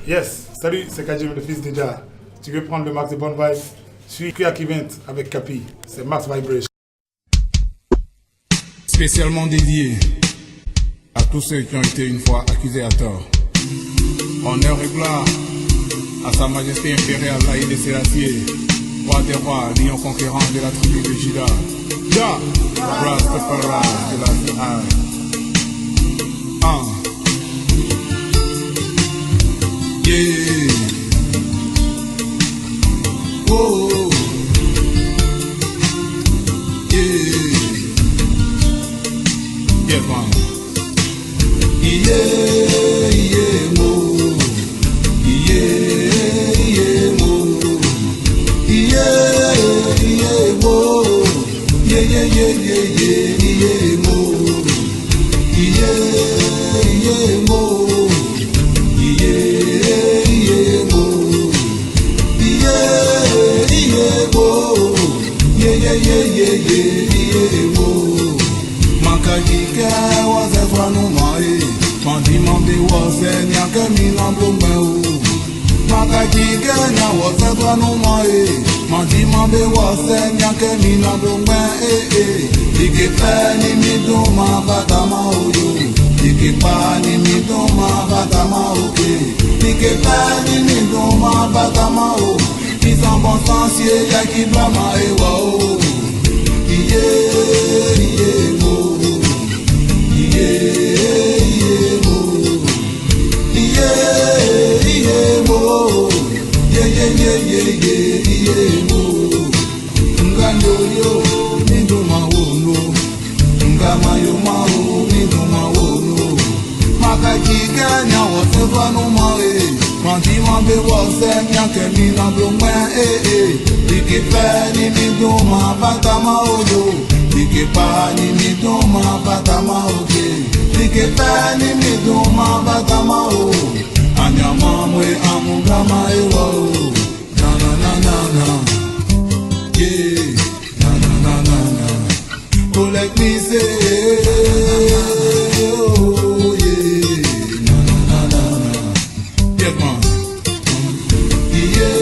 Yes, salut, c'est Kajim, le fils de Jah. Tu veux prendre le max de bonne vibe? Suis Kuya Kivent avec Capi. C'est Max Vibration. Spécialement dédié à tous ceux qui ont été une fois accusés à tort. Honneur et gloire à Sa Majesté impériale Haïlé Sélassié, roi des rois, lion conquérant de la tribu de Juda. Jah, Rastafari de la Sahara. Yeah. Oh. Yeah. Yeah, man. Yeah, yeah, mo. Yeah, yeah, mo. Yeah, yeah, mo. Yeah, yeah, yeah, yeah, yeah, yeah, mo. Yeah, yeah, mo. Makajike waze twanu mai, mandimambi waze nyake minambo meu. Makajike nya waze twanu mai, mandimambi waze nyake minambo meu. Ikepe ni miduma batama oyo, ikepa ni miduma batama oke, ikepe ni miduma batama o. Isan bon sensier ya ki blama ewa o. Iye iye mo, iye iye mo, iye iye mo, ye ye ye ye ye iye mo. Ngando yo miduma wono, ngama yo ma o miduma wono. Makajike nya wosefa no mae, mandimambe wose nyake minambo mwe Ikepe ni miduma batama oyo, ikepa ni miduma batama oge, ikepe ni miduma batama o. Anyama mwe amugama ewa o. Na na na na na, yeah. Na na na na na. Oh, let me say, oh yeah. Na na na na na. Yeah, man. Yeah.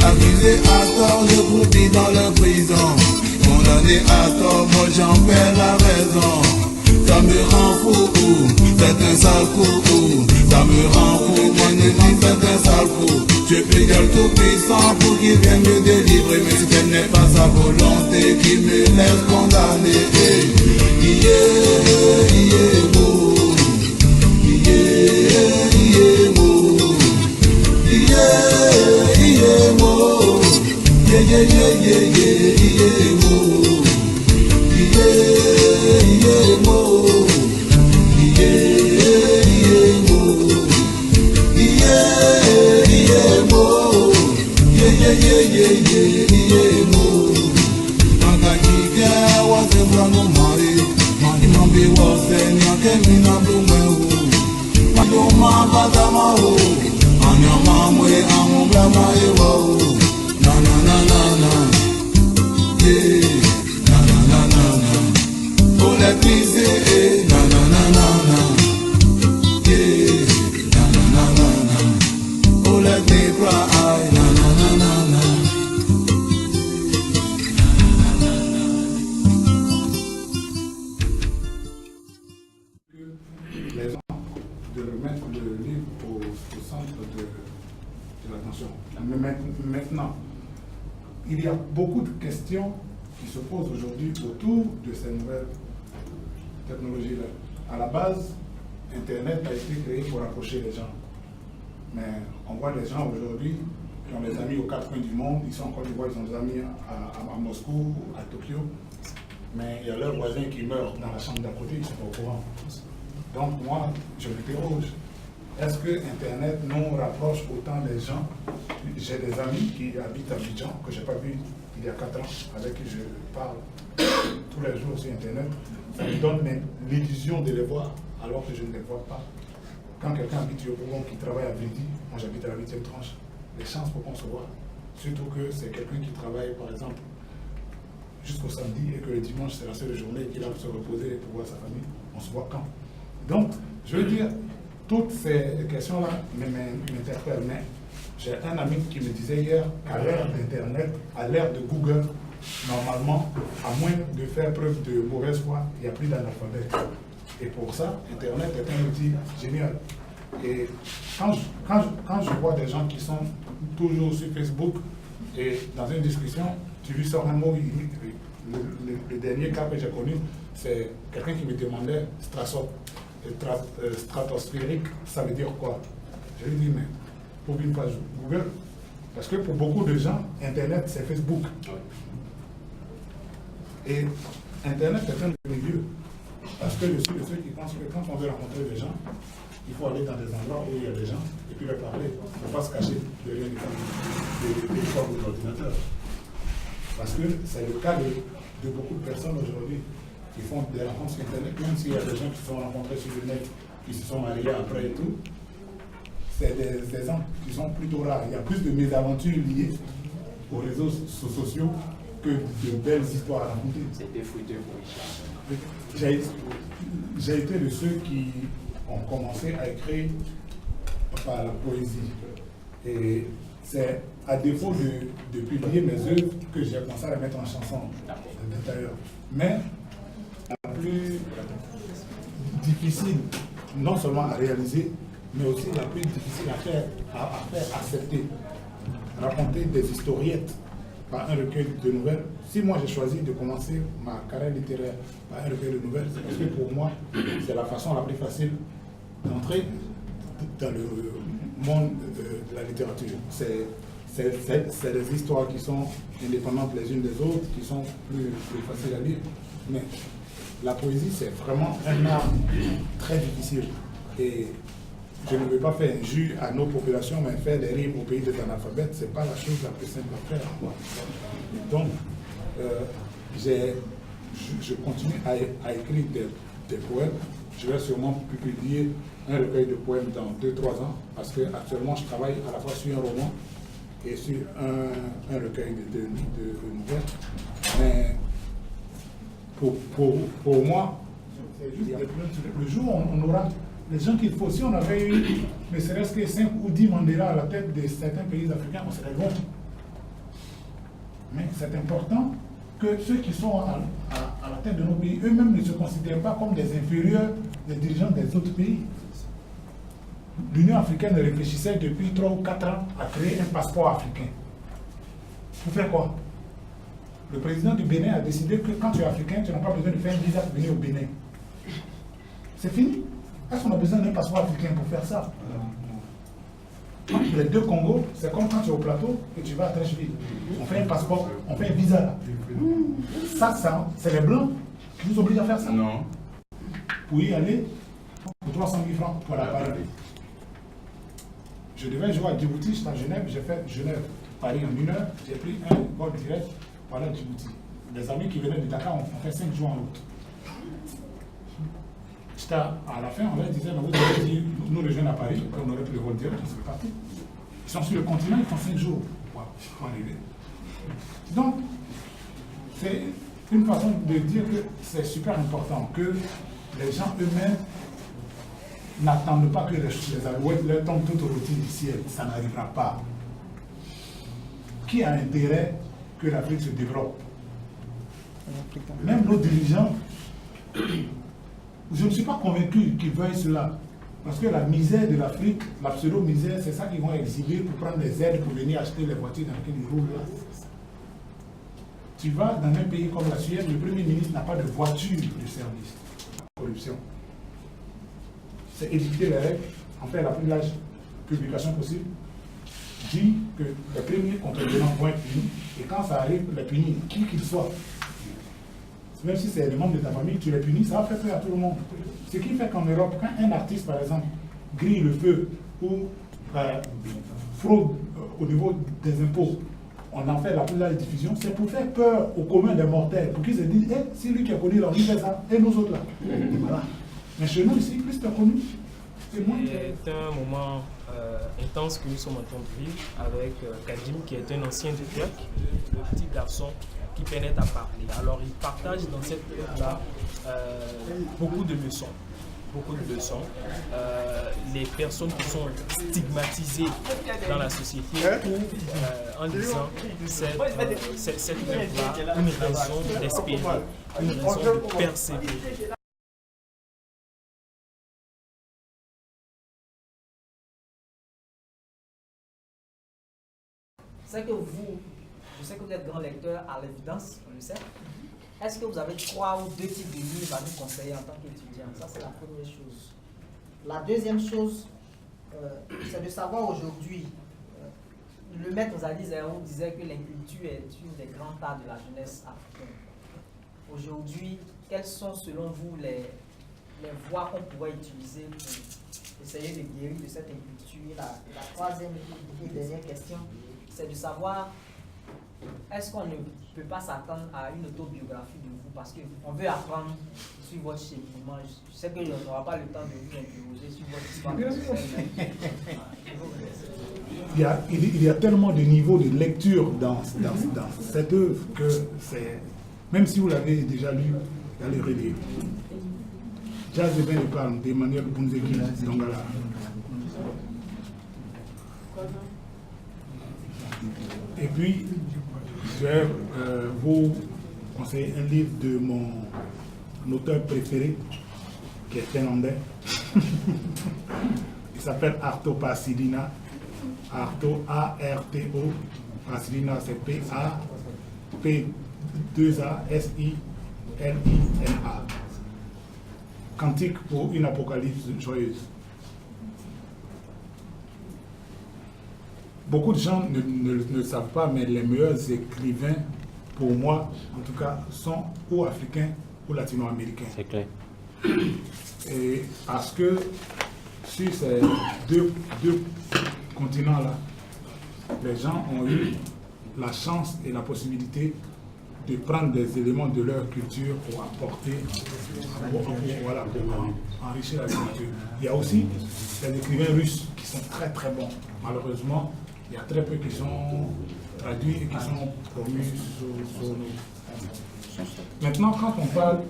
Accusé à tort de brouter dans la prison, condamné à tort, moi j'en perds la raison. Ça me rend fou, c'est un sale coup. Ça me rend fou, mon ennemi c'est un sale coup. Je prie Dieu le tout-puissant pour qu'il vienne me délivrer, mais ce n'est pas sa volonté qui me laisse condamné. Yeah, yeah, mo. Yeah, yeah, mo. Yeah, yeah, mo. Yeah, yeah, yeah, yeah, yeah, yeah, mo. Yeah, yeah, mo. Yeah, yeah, mo. Yeah, yeah, mo. Yeah, yeah, yeah, yeah, yeah, yeah, mo. Makajike wase brano mai, mandimambi wase nyake minambo meu. Mandoma batama o, anyama mwe amublama ewa o. Na na na na na, yeah. Na na na na na. Oh, let me say, na na na na na, yeah. Na na na na na. Oh, let me cry, na na na na na. Les gens de remettre le livre au centre de l'attention. Mais maintenant, il y a beaucoup de questions qui se posent aujourd'hui autour de ces nouvelles technologies-là. À la base, Internet a été créé pour rapprocher les gens. Mais on voit les gens aujourd'hui qui ont des amis aux quatre coins du monde, ils sont en Côte d'Ivoire, ils ont des amis à Moscou, à Tokyo. Mais il y a leurs voisins qui meurent dans la chambre d'à côté, ils ne sont pas au courant. Donc moi, je m'interroge, est-ce que Internet nous rapproche autant les gens? J'ai des amis qui habitent à Abidjan, que je n'ai pas vu il y a 4 ans, avec qui je parle tous les jours sur Internet. Ça me donne l'illusion de les voir, alors que je ne les vois pas. Quand quelqu'un habite au Bourgon qui travaille à Vidi, moi j'habite à la 8e tranche, les chances pour qu'on se voit Surtout que c'est quelqu'un qui travaille, par exemple, jusqu'au samedi et que le dimanche, c'est la seule journée qu'il a pour se reposer et pour voir sa famille. On se voit quand. Donc, je veux dire, toutes ces questions-là m'interpellent. Mais j'ai un ami qui me disait hier qu'à l'ère d'Internet, à l'ère de Google, normalement, à moins de faire preuve de mauvaise foi, il n'y a plus d'analphabète. Et pour ça, Internet est un outil génial. Et quand je vois des gens qui sont toujours sur Facebook et dans une discussion, tu lui sors un mot, le dernier cas que j'ai connu, c'est quelqu'un qui me demandait stratosphérique, ça veut dire quoi? Je lui dis, mais pour une page Google, parce que pour beaucoup de gens, Internet c'est Facebook. Et Internet est un milieu. Parce que je suis de ceux qui pensent que quand on veut rencontrer des gens, il faut aller dans des endroits où il y a des gens et puis leur parler. Il ne faut pas se cacher derrière des formes de l'ordinateur. Parce que c'est le cas de beaucoup de personnes aujourd'hui qui font des rencontres sur Internet, même s'il y a des gens qui se sont rencontrés sur le net, qui se sont mariés après et tout. C'est des gens qui sont plutôt rares. Il y a plus de mésaventures liées aux réseaux sociaux que de belles histoires à raconter. C'est des fruits de j'ai été de ceux qui ont commencé à écrire par la poésie. Et c'est à défaut de publier mes œuvres que j'ai commencé à les mettre en chanson d'intérieur. Mais la plus difficile, non seulement à réaliser, mais aussi la plus difficile à faire accepter, raconter des historiettes par un recueil de nouvelles. Si moi j'ai choisi de commencer ma carrière littéraire par un recueil de nouvelles, c'est parce que pour moi, c'est la façon la plus facile d'entrer dans le monde de la littérature. C'est des histoires qui sont indépendantes les unes des autres, qui sont plus faciles à lire. Mais la poésie, c'est vraiment un art très difficile. Et je ne veux pas faire injure à nos populations, mais faire des rimes au pays des analphabètes, ce n'est pas la chose la plus simple à faire. Donc, je continue à écrire des poèmes. Je vais sûrement publier un recueil de poèmes dans 2-3 ans, parce qu'actuellement, je travaille à la fois sur un roman et sur un recueil de nouvelles. Mais pour moi, c'est juste le jour où on aura les gens qu'il faut. Si on avait eu ne serait-ce que 5 ou 10 Mandela à la tête de certains pays africains, on serait bon. Mais c'est important que ceux qui sont à la tête de nos pays, eux-mêmes ne se considèrent pas comme des inférieurs des dirigeants des autres pays. L'Union africaine réfléchissait depuis 3 ou 4 ans à créer un passeport africain. Pour faire quoi? Le président du Bénin a décidé que quand tu es africain, tu n'as pas besoin de faire un visa pour venir au Bénin. C'est fini. Est-ce qu'on a besoin d'un passeport africain pour faire ça? Les deux Congos, c'est comme quand tu es au plateau et tu vas à Trècheville. On fait un passeport, on fait un visa là. Ça, c'est les Blancs qui nous obligent à faire ça. Non. Pour y aller, pour 300 000 francs pour la Paris. Je devais jouer à Djibouti, j'étais à Genève, j'ai fait Genève-Paris en 1 heure, j'ai pris un vol direct pour aller à Djibouti. Les amis qui venaient de Dakar ont fait 5 jours en route. À la fin, on leur disait, vous avez dit, nous rejoindre à Paris, on aurait pris le vol direct, ils sont partis. Ils sont sur le continent, ils font 5 jours pour arriver. Donc, c'est une façon de dire que c'est super important que les gens eux-mêmes n'attendent pas que les alouettes leur tombent tout au rôti du ciel. Ça n'arrivera pas. Qui a intérêt que l'Afrique se développe? Même nos dirigeants, je ne suis pas convaincu qu'ils veuillent cela. Parce que la misère de l'Afrique, la pseudo-misère, c'est ça qu'ils vont exhiber pour prendre des aides pour venir acheter les voitures dans lesquelles ils roulent là. Tu vas dans un pays comme la Suède, le Premier ministre n'a pas de voiture de service. Corruption. C'est édicter les règles, en faire la plus large publication possible, dit que les premiers contrevenants vont être punis, et quand ça arrive, les punir, qui qu'ils soient. Même si c'est les membres de ta famille, tu les punis, ça va faire peur à tout le monde. Ce qui fait qu'en Europe, quand un artiste, par exemple, grille le feu ou fraude au niveau des impôts, on en fait la plus large diffusion, c'est pour faire peur au commun des mortels, pour qu'ils se disent, c'est lui qui a connu là, on fait ça, et nous autres là. Voilà. Mais chez nous ici, plus tu as connu, c'est moins. C'est un moment intense que nous sommes en train de vivre avec Kadim, qui est un ancien de Turc, le petit garçon qui pénètre à parler. Alors il partage dans cette œuvre-là beaucoup de leçons. Les personnes qui sont stigmatisées dans la société trouvent en lisant cette œuvre-là une raison d'espérer, une raison de persévérer. C'est que vous, je sais que vous êtes grand lecteur à l'évidence, on le sait. Est-ce que vous avez 3 ou 2 types de livres à nous conseiller en tant qu'étudiant? Ça, c'est la première chose. La deuxième chose, c'est de savoir aujourd'hui, le maître Zali Zéro disait que l'inculture est une des grandes tares de la jeunesse africaine. Aujourd'hui, quelles sont selon vous les voies qu'on pourrait utiliser pour essayer de guérir de cette inculture? La troisième et dernière question, c'est de savoir, est-ce qu'on ne peut pas s'attendre à une autobiographie de vous parce qu'on veut apprendre sur votre cheminement? Je sais qu'on n'aura pas le temps de vous interroger sur votre histoire. Il y a tellement de niveaux de lecture dans cette œuvre que c'est, même si vous l'avez déjà lu, il y a le relire. Jazz et Ben parle d'Emmanuel Bunzeki Dongala. Et puis, je vais vous conseiller un livre de mon auteur préféré, qui est finlandais. Il s'appelle Arto Pasilina. Arto, A-R-T-O. Pasilina, c'est P-2-A-S-I-L-I-N-A. Cantique pour une apocalypse joyeuse. Beaucoup de gens ne le savent pas, mais les meilleurs écrivains, pour moi, en tout cas, sont ou africains ou latino-américains. C'est clair. Et parce que sur ces deux continents-là, les gens ont eu la chance et la possibilité de prendre des éléments de leur culture pour apporter, pour enrichir la culture. Il y a aussi les écrivains russes qui sont très très bons. Malheureusement, il y a très peu qui sont traduits et qui sont promus sur nous. Maintenant, quand on parle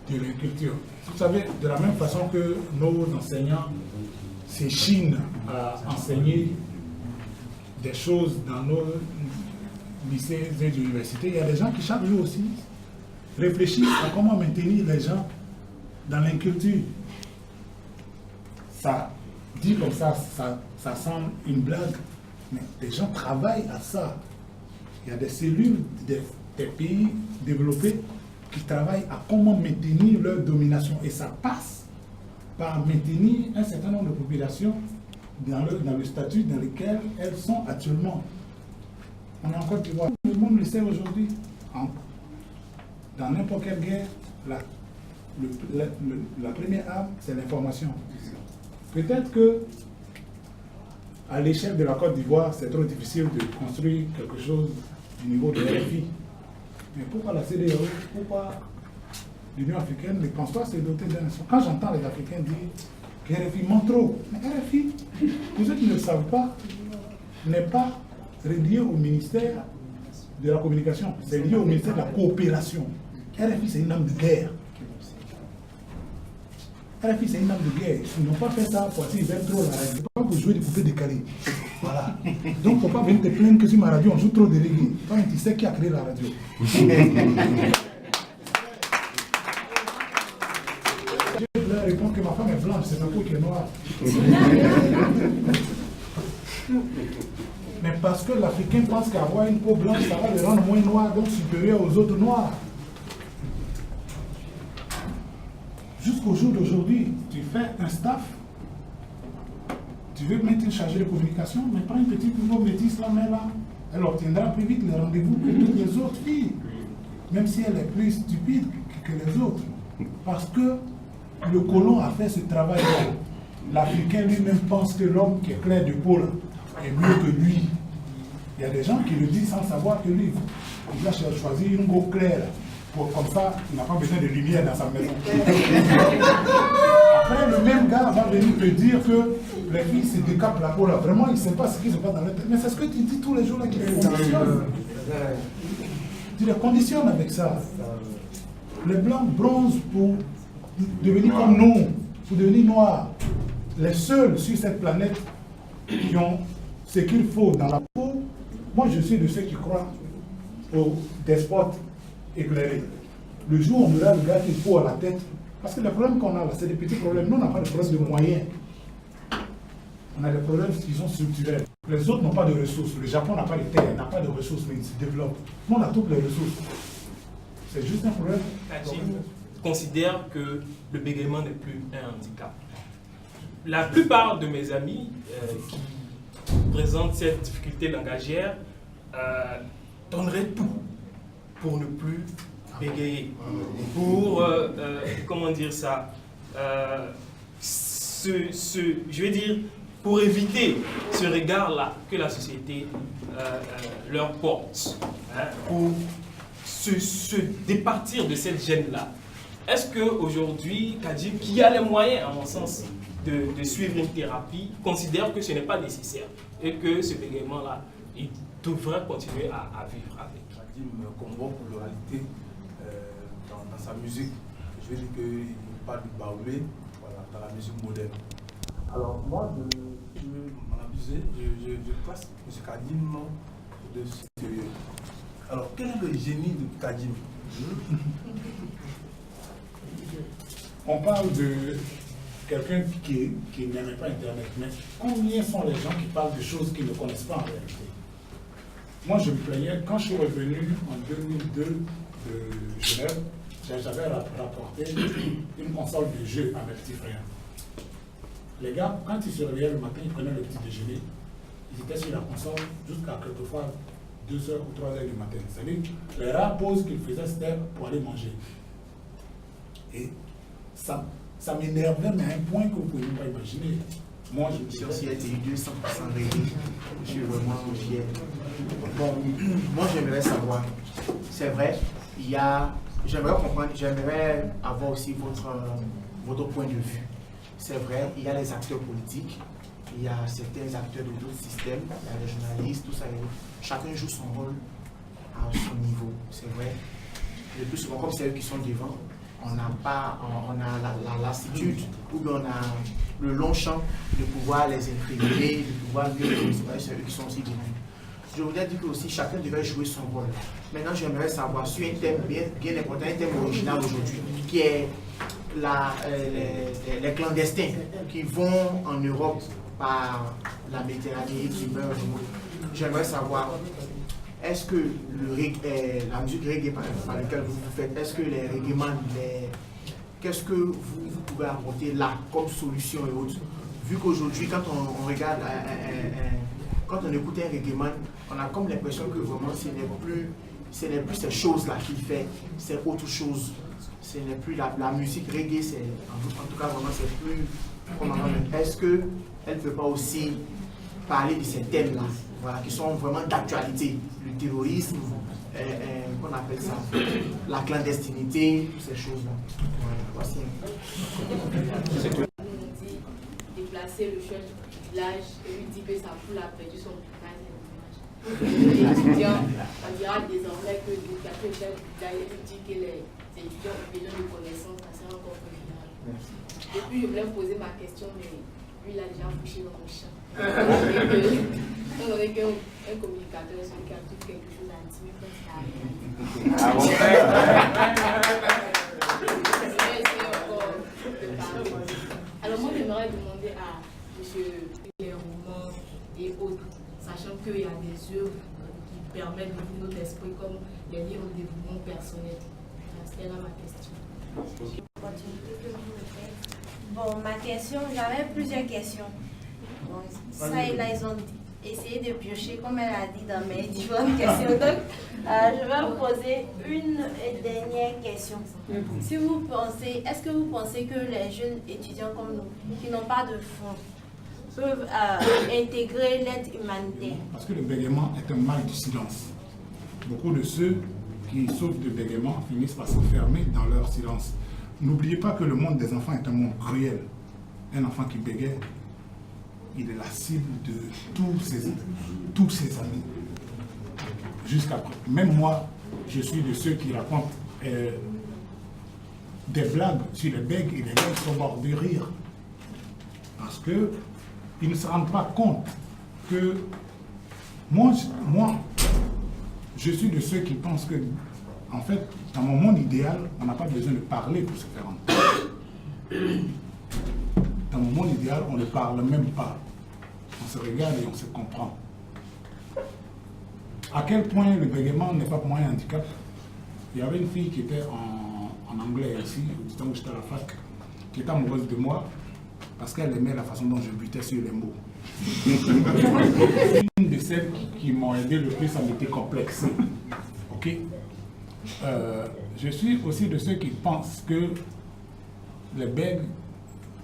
de la culture, vous savez, de la même façon que nos enseignants s'échinent à enseigner des choses dans nos lycées et universités, il y a des gens qui chaque jour aussi réfléchissent à comment maintenir les gens dans l'inculture. Ça dit comme ça semble une blague, mais les gens travaillent à ça. Il y a des cellules des pays développés qui travaillent à comment maintenir leur domination. Et ça passe par maintenir un certain nombre de populations dans le statut dans lequel elles sont actuellement. On est en Côte d'Ivoire. Le monde le sait aujourd'hui. Dans n'importe quelle guerre, la première arme, c'est l'information. Peut-être que à l'échelle de la Côte d'Ivoire, c'est trop difficile de construire quelque chose du niveau de RFI. Mais pourquoi la CEDEAO, pourquoi l'Union africaine ne pense pas se doter d'un... Quand j'entends les Africains dire que RFI montre trop, mais RFI, pour ceux qui ne le savent pas, n'est pas relié au ministère de la communication, c'est lié au ministère de la coopération. RFI, c'est une arme de guerre. RFI, c'est une arme de guerre. Ils n'ont pas fait ça pour essayer de trop la radio. Pas pour jouer des poupées décalées. Voilà. Donc, il ne faut pas venir te plaindre que sur ma radio, on joue trop de reggae. Toi, tu sais qui a créé la radio. Je leur réponds que ma femme est blanche, c'est ma peau qui est noire. Mais parce que l'Africain pense qu'avoir une peau blanche, ça va le rendre moins noir, donc supérieur aux autres noirs. Jusqu'au jour d'aujourd'hui, tu fais un staff, tu veux mettre une chargée de communication, mais prends une petite nouveau métisse là, mais là, elle obtiendra plus vite les rendez-vous que toutes les autres filles, même si elle est plus stupide que les autres. Parce que le colon a fait ce travail-là. L'Africain lui-même pense que l'homme qui est clair de peau là, est mieux que lui. Il y a des gens qui le disent sans savoir que lui, il a choisi une go claire. Comme ça, il n'a pas besoin de lumière dans sa maison. Après, le même gars va venir te dire que les filles se décapent la peau là. Vraiment, ils ne savent pas ce qui se passe dans leur tête. Mais c'est ce que tu dis tous les jours là qui les conditionne. Tu les conditionnes avec ça. Les blancs bronzent pour devenir comme nous, pour devenir noirs. Les seuls sur cette planète qui ont ce qu'il faut dans la peau. Moi, je suis de ceux qui croient aux despotes éclairés. Le jour où on aura le gars qui faut à la tête, parce que les problèmes qu'on a là, c'est des petits problèmes. Nous, on n'a pas de problème de moyens. On a des problèmes qui sont structurels. Les autres n'ont pas de ressources. Le Japon n'a pas de terre, n'a pas de ressources, mais il se développe. Nous, on a toutes les ressources. C'est juste un problème. Je considère que le bégaiement n'est plus un handicap. La plupart de mes amis qui présentent cette difficulté langagière donneraient tout pour ne plus bégayer. Pour, comment dire ça, je vais dire, pour éviter ce regard-là que la société leur porte, hein, pour se départir de cette gêne-là. Est-ce qu'aujourd'hui, Kajim, qui a les moyens, à mon sens, de suivre une thérapie, considère que ce n'est pas nécessaire et que ce bégaiement-là, il devrait continuer à vivre avec? Kajim combat pour l'oralité dans sa musique. Je veux dire qu'il parle du baoulé, voilà, dans la musique moderne. Alors moi, je classe M. Kajim de sérieux. Alors quel est le génie de Kajim? On parle de quelqu'un qui n'aimait pas Internet, mais combien sont les gens qui parlent de choses qu'ils ne connaissent pas en réalité? Moi, je me plaignais, quand je suis revenu en 2002 de Genève, j'avais rapporté une console de jeu à mes petits frères. Les gars, quand ils se réveillaient le matin, ils prenaient le petit déjeuner, ils étaient sur la console jusqu'à quelquefois 2h ou 3h du matin. C'est-à-dire, les rares pauses qu'ils faisaient, c'était pour aller manger. Et ça m'énervait, mais à un point que vous ne pouvez même pas imaginer. Moi, je me disais... Si elle était 200% réglée, je suis vraiment fier. Bon, moi, j'aimerais savoir, c'est vrai, j'aimerais comprendre, j'aimerais avoir aussi votre point de vue. C'est vrai, il y a les acteurs politiques, il y a certains acteurs de d'autres systèmes, il y a les journalistes, tout ça. Chacun joue son rôle à son niveau, c'est vrai. Le plus souvent, comme c'est eux qui sont devant, on a la lassitude ou bien on a le long champ de pouvoir les infiltrer, de pouvoir mieux c'est eux qui sont aussi devant. Je voudrais dire que aussi chacun devait jouer son rôle. Maintenant, j'aimerais savoir sur un thème bien important, un thème original aujourd'hui, qui est les clandestins qui vont en Europe par la Méditerranée, qui meurent. J'aimerais savoir, est-ce que la musique reggae par laquelle vous faites, est-ce que les reggaeman, qu'est-ce que vous pouvez apporter là comme solution et autres? Vu qu'aujourd'hui, quand on regarde, quand on écoute un reggaeman, on a comme l'impression que vraiment ce n'est plus ces choses-là qu'il fait, c'est autre chose. Ce n'est plus la musique reggae, en tout cas vraiment c'est plus... Est-ce qu'elle ne peut pas aussi parler de ces thèmes-là, voilà, qui sont vraiment d'actualité, le terrorisme, qu'on appelle ça, la clandestinité, toutes ces choses-là. Voici. Déplacer le chef du village et lui dire que sa poule a perdu son village. Les étudiants, on dira désormais que l'éducateur du chef du village lui dit que les étudiants ont besoin de connaissances, ça sera encore plus final. Et puis je voulais poser ma question, mais lui il a déjà bouché dans le champ. On aurait qu'un communicateur, celui qui a tout quelque chose à dire, quand il arrive. Alors moi j'aimerais demander à M. les romans et autres, sachant qu'il y a des œuvres qui permettent de vivre notre esprit comme les livres de développement personnel. C'était là ma question. Bon, ma question, j'avais plusieurs questions. Bon, ça et là, ils ont essayé de piocher, comme elle a dit, dans mes différentes questions. Donc, je vais vous poser une dernière question. Si vous pensez, est-ce que vous pensez que les jeunes étudiants comme nous, qui n'ont pas de fonds, peuvent intégrer l'aide humanitaire? Parce que le bégaiement est un mal du silence. Beaucoup de ceux qui souffrent de bégaiement finissent par s'enfermer dans leur silence. N'oubliez pas que le monde des enfants est un monde cruel. Un enfant qui bégaye, il est la cible de tous ses amis. Jusqu'à même moi, je suis de ceux qui racontent des blagues sur les bègues et les bègues sont morts de rire. Parce qu'ils ne se rendent pas compte que moi, je suis de ceux qui pensent que, en fait, dans mon monde idéal, on n'a pas besoin de parler pour se faire entendre. Dans mon monde idéal, on ne parle même pas. On se regarde et on se comprend. À quel point le bégaiement n'est pas pour moi un handicap? Il y avait une fille qui était en anglais ici, du temps où j'étais à la fac, qui était amoureuse de moi parce qu'elle aimait la façon dont je butais sur les mots. Une de celles qui m'ont aidé le plus à me décomplexer. Ok? Je suis aussi de ceux qui pensent que les bègues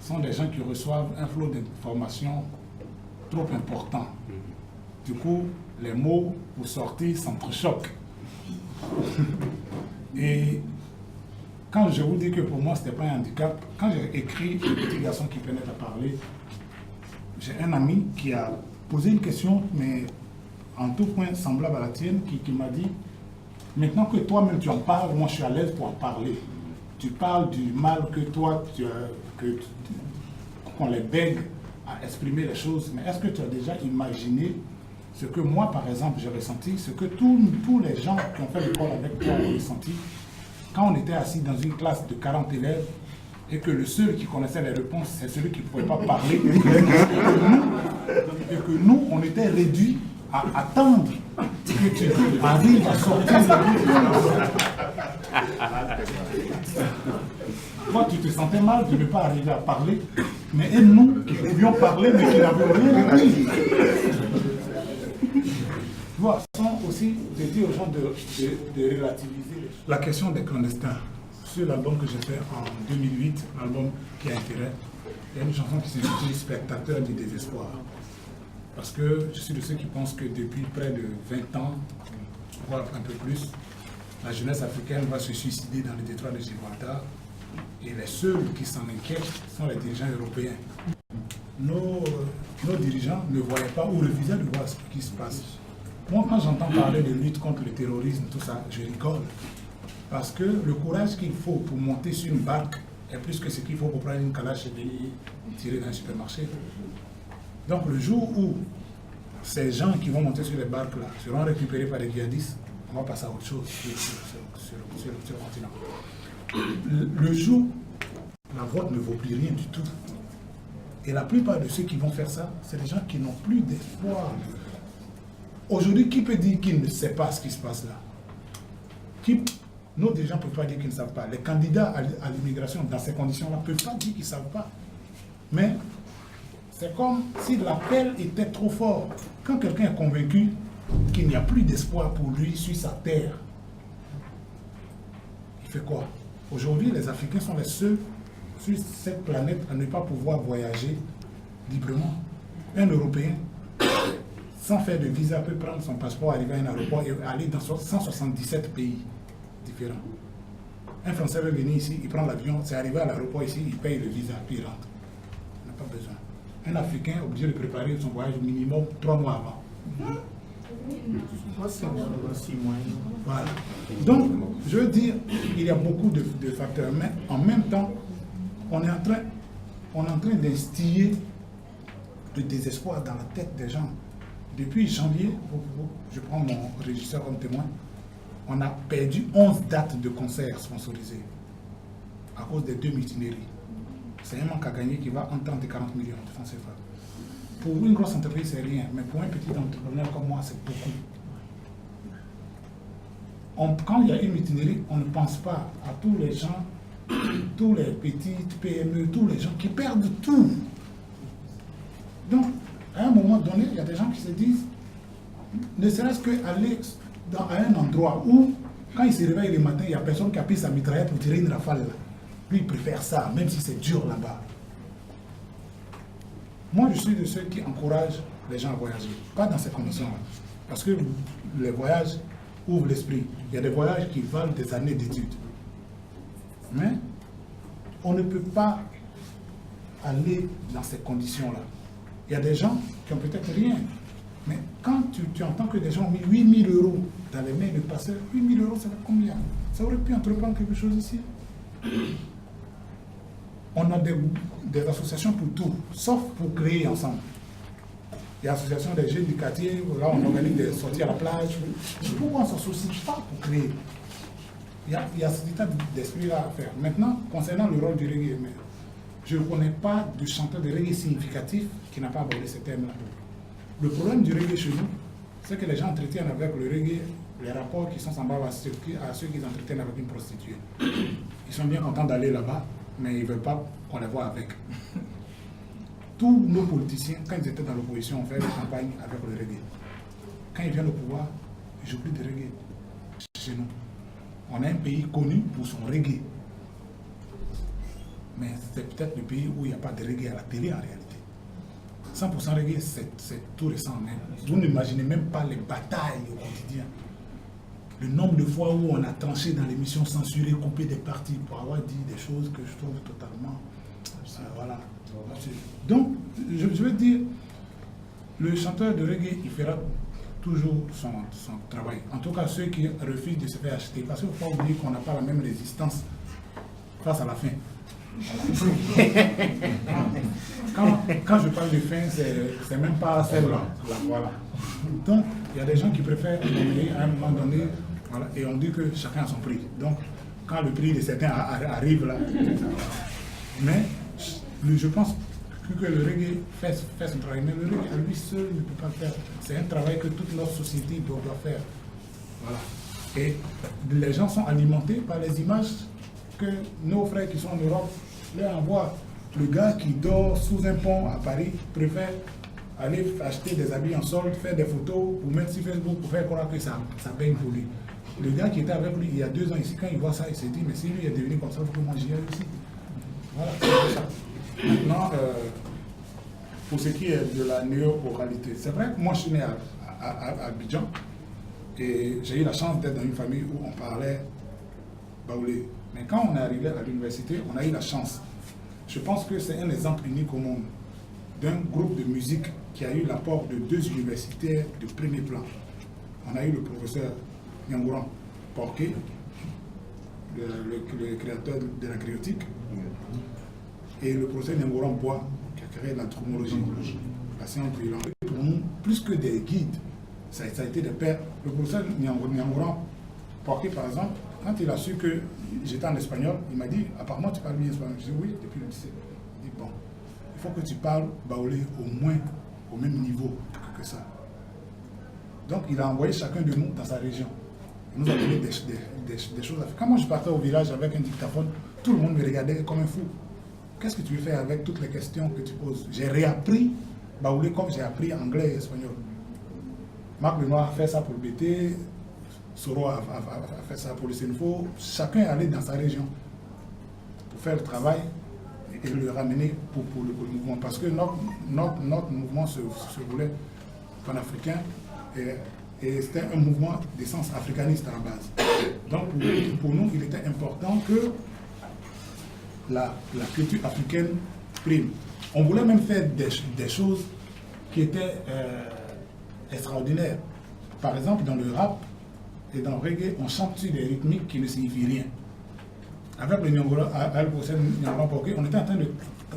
sont des gens qui reçoivent un flot d'informations trop important. Du coup, les mots pour sortir s'entrechoquent. Et quand je vous dis que pour moi, ce n'était pas un handicap, quand j'ai écrit Le petit garçon qui venait à parler, j'ai un ami qui a posé une question, mais en tout point semblable à la tienne, qui m'a dit, maintenant que toi-même tu en parles, moi je suis à l'aise pour en parler. Tu parles du mal que toi, qu'on les bègue à exprimer les choses, mais est-ce que tu as déjà imaginé ce que moi, par exemple, j'ai ressenti, ce que tous les gens qui ont fait l'école avec toi ont ressenti, quand on était assis dans une classe de 40 élèves, et que le seul qui connaissait les réponses, c'est celui qui ne pouvait pas parler, et que nous, on était réduits à attendre que tu arrives à sortir Toi, tu te sentais mal de ne pas arriver à parler, mais et nous qui pouvions parler, mais qui n'avions rien dit. Tu vois, sans aussi de dire aux gens de relativiser la question des clandestins. Sur l'album que j'ai fait en 2008, l'album qui a intérêt, il y a une chanson qui s'intitule Spectateur du désespoir. Parce que je suis de ceux qui pensent que depuis près de 20 ans, voire un peu plus, la jeunesse africaine va se suicider dans le détroit de Gibraltar. Et les seuls qui s'en inquiètent sont les dirigeants européens. Nos dirigeants ne voyaient pas ou refusaient de voir ce qui se passe. Moi, quand j'entends parler de lutte contre le terrorisme, tout ça, je rigole. Parce que le courage qu'il faut pour monter sur une barque est plus que ce qu'il faut pour prendre une calache et tirer dans un supermarché. Donc le jour où ces gens qui vont monter sur les barques là seront récupérés par des djihadistes, on va passer à autre chose sur le continent. Le jour, la vote ne vaut plus rien du tout. Et la plupart de ceux qui vont faire ça, c'est des gens qui n'ont plus d'espoir. Aujourd'hui, qui peut dire qu'il ne sait pas ce qui se passe là? Nos dirigeants ne peuvent pas dire qu'ils ne savent pas. Les candidats à l'immigration, dans ces conditions-là, ne peuvent pas dire qu'ils ne savent pas. Mais c'est comme si l'appel était trop fort. Quand quelqu'un est convaincu qu'il n'y a plus d'espoir pour lui sur sa terre, il fait quoi? Aujourd'hui, les Africains sont les seuls sur cette planète à ne pas pouvoir voyager librement. Un Européen, sans faire de visa, peut prendre son passeport, arriver à un aéroport et aller dans 177 pays différents. Un Français veut venir ici, il prend l'avion, c'est arrivé à l'aéroport ici, il paye le visa, puis il rentre. Il n'a pas besoin. Un Africain est obligé de préparer son voyage au minimum 3 mois avant. Voilà. Donc, je veux dire, il y a beaucoup de facteurs, mais en même temps, on est en train d'instiller le désespoir dans la tête des gens. Depuis janvier, je prends mon régisseur comme témoin, on a perdu 11 dates de concerts sponsorisées à cause des 2 mutineries. C'est un manque à gagner qui va entre 30 et 40 millions de francs CFA. Pour une grosse entreprise, c'est rien, mais pour un petit entrepreneur comme moi, c'est beaucoup. Quand il y a une mutinerie, on ne pense pas à tous les gens, tous les petites PME, tous les gens qui perdent tout. Donc, à un moment donné, il y a des gens qui se disent, ne serait-ce qu'aller à un endroit où, quand il se réveille le matin, il n'y a personne qui a pris sa mitraillette pour tirer une rafale. Lui, il préfère ça, même si c'est dur là-bas. Moi, je suis de ceux qui encouragent les gens à voyager. Pas dans ces conditions-là. Parce que les voyages ouvrent l'esprit. Il y a des voyages qui valent des années d'études. Mais on ne peut pas aller dans ces conditions-là. Il y a des gens qui ont peut-être rien. Mais quand tu entends que des gens ont mis 8 000 € dans les mains de passeurs, 8 000 €, ça fait combien? Ça aurait pu entreprendre quelque chose ici. On a des associations pour tout, sauf pour créer ensemble. Il y a l'association des jeunes du quartier, là on organise des sorties à la plage. Pourquoi on ne s'associe pas pour créer? Il y a cet état d'esprit-là à faire. Maintenant, concernant le rôle du reggae, je ne connais pas de chanteur de reggae significatif qui n'a pas abordé ce thème-là. Le problème du reggae chez nous, c'est que les gens entretiennent avec le reggae les rapports qui sont semblables à ceux qu'ils entretiennent avec une prostituée. Ils sont bien contents d'aller là-bas, mais ils ne veulent pas qu'on les voit avec. Tous nos politiciens, quand ils étaient dans l'opposition, ont fait des campagnes avec le reggae. Quand ils viennent au pouvoir, ils jouent plus de reggae chez nous. On a un pays connu pour son reggae. Mais c'est peut-être le pays où il n'y a pas de reggae à la télé en réalité. 100% reggae, c'est tout récent même. Vous n'imaginez même pas les batailles au quotidien. Le nombre de fois où on a tranché dans l'émission censurée, coupé des parties pour avoir dit des choses que je trouve totalement... voilà. Donc, je veux dire, le chanteur de reggae, il fera toujours son travail. En tout cas, ceux qui refusent de se faire acheter. Parce qu'il ne faut pas oublier qu'on n'a pas la même résistance face à la faim. Quand je parle de faim, c'est même pas celle-là. Voilà. Donc, il y a des gens qui préfèrent donner à un moment donné, voilà, et on dit que chacun a son prix. Donc, quand le prix de certains arrive là, mais je pense que le reggae fait son travail, mais le reggae à lui seul ne peut pas le faire. C'est un travail que toute notre société doit faire. Voilà. Et les gens sont alimentés par les images que nos frères qui sont en Europe leur envoient. Le gars qui dort sous un pont à Paris préfère aller acheter des habits en solde, faire des photos pour mettre sur Facebook pour faire croire que ça baigne pour lui. Le gars qui était avec lui il y a 2 ans ici, quand il voit ça, il se dit, mais si lui est devenu comme ça, il faut que moi j'y aille aussi. Voilà, c'est ça. Maintenant, pour ce qui est de la néo-oralité, c'est vrai que moi je suis né à Abidjan et j'ai eu la chance d'être dans une famille où on parlait baoulé. Mais quand on est arrivé à l'université, on a eu la chance. Je pense que c'est un exemple unique au monde d'un groupe de musique qui a eu l'apport de 2 universitaires de premier plan. On a eu le professeur Nyangouran Porquet, le créateur de la criotique, et le professeur Nyangouran Bois, qui a créé l'anthropologie, la science de l'anglais. Pour nous, plus que des guides, ça a été des pères. Le professeur Nyangouran Porquet, par exemple, quand il a su que j'étais en espagnol, il m'a dit, apparemment tu parles bien espagnol. Je dis oui, depuis le lycée. Il dit bon, il faut que tu parles baoulé au moins au même niveau que ça. Donc il a envoyé chacun de nous dans sa région. Il nous a donné des choses à faire. Quand moi je partais au village avec un dictaphone, tout le monde me regardait comme un fou. Qu'est-ce que tu veux faire avec toutes les questions que tu poses? J'ai réappris baoulé comme j'ai appris anglais et espagnol. Marc Lenoir a fait ça pour le BT. Soro a fait ça pour le Sénéfo. Chacun est allé dans sa région pour faire le travail et le ramener pour le mouvement. Parce que notre mouvement se voulait panafricain et c'était un mouvement d'essence africaniste à la base. Donc pour nous, il était important que la culture africaine prime. On voulait même faire des choses qui étaient extraordinaires. Par exemple, dans le rap, et dans le reggae, on chante sur des rythmiques qui ne signifient rien. Avec le Nyangouran Porquet, on était en train de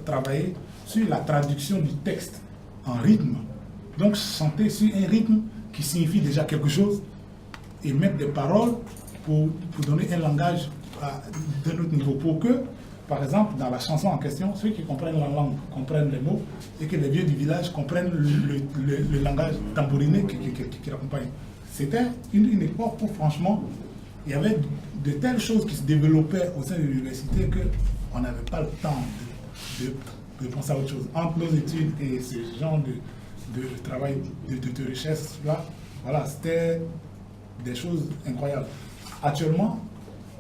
travailler sur la traduction du texte en rythme. Donc chanter sur un rythme qui signifie déjà quelque chose et mettre des paroles pour donner un langage d'un autre niveau. Pour que, par exemple, dans la chanson en question, ceux qui comprennent la langue comprennent les mots et que les vieux du village comprennent le langage tambouriné qui l'accompagne. C'était une époque où, franchement, il y avait de telles choses qui se développaient au sein de l'université qu'on n'avait pas le temps de penser à autre chose. Entre nos études et ce genre de travail de recherche-là, voilà, c'était des choses incroyables. Actuellement,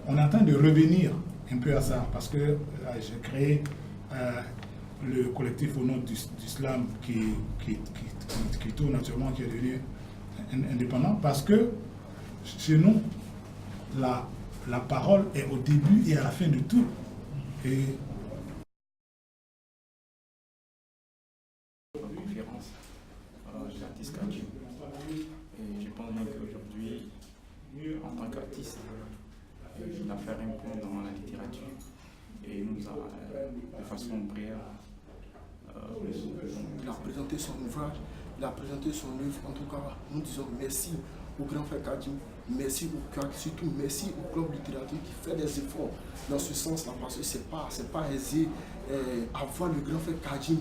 on est en train de revenir un peu à ça, parce que j'ai créé le collectif au nom du slam qui tourne actuellement, qui est devenu indépendant, parce que chez nous, la parole est au début et à la fin de tout. Et faire un point dans la littérature et nous a, de façon brève, il a présenté son ouvrage, il a présenté son œuvre. En tout cas, nous disons merci au grand frère Kadim, merci au CAC, surtout merci au club littérature qui fait des efforts dans ce sens-là, parce que c'est pas aisé avoir le grand frère Kadim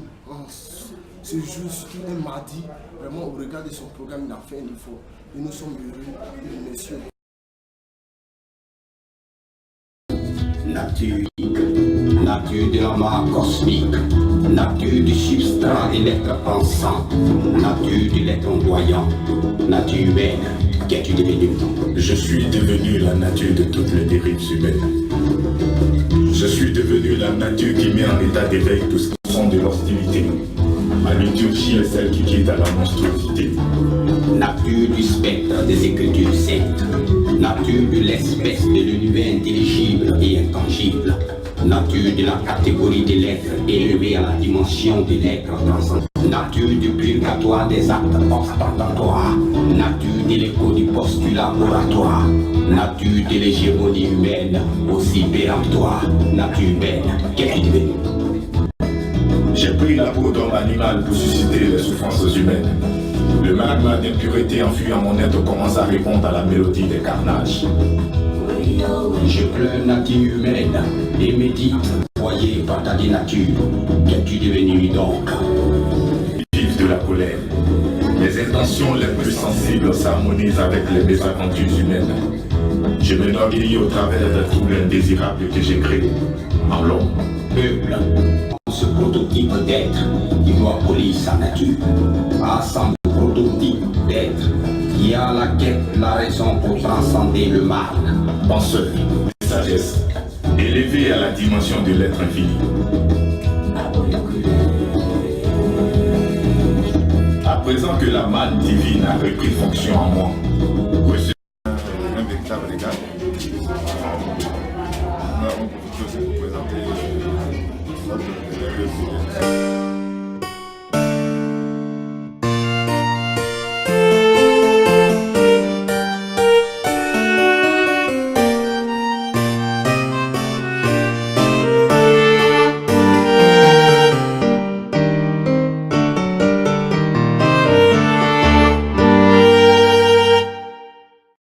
ce jour, surtout un mardi, vraiment au regard de son programme, il a fait un effort. Et nous sommes heureux, messieurs. Nature de l'amas cosmique, nature du substrat et l'être pensant, nature de l'être ondoyant, nature humaine, qu'es-tu devenu? Je suis devenu la nature de toutes les dérives humaines. Je suis devenu la nature qui met en état d'éveil tout ce qui sont de l'hostilité. Ma liturgie est celle qui quitte à la monstruosité. Nature du spectre des écritures saintes, nature de l'espèce de l'univers intelligible et intangible, nature de la catégorie des lettres élevée à la dimension des lettres transcendantes, nature du purgatoire des actes ostentatoires, nature de l'écho du postulat oratoire, nature de l'hégémonie humaine aussi péremptoire, nature humaine, qu'es-tu devenu? J'ai pris la peau d'homme animal pour susciter les souffrances humaines. Le magma d'impureté enfui en mon être commence à répondre à la mélodie des carnages. Je pleure nature humaine et médite, voyez par ta dénature, qu'es-tu devenu donc? Vive de la colère. Les intentions les plus sensibles s'harmonisent avec les mésaventures humaines. Je m'enorgueillis au travers des troubles indésirables que j'ai créés en l'homme. Peuple, ce prototype d'être qui doit polir sa nature, assemble prototype d'être qui a la quête, la raison pour transcender le mal. Penseur, sagesse, élevé à la dimension de l'être infini. À présent que la manne divine a repris fonction en moi,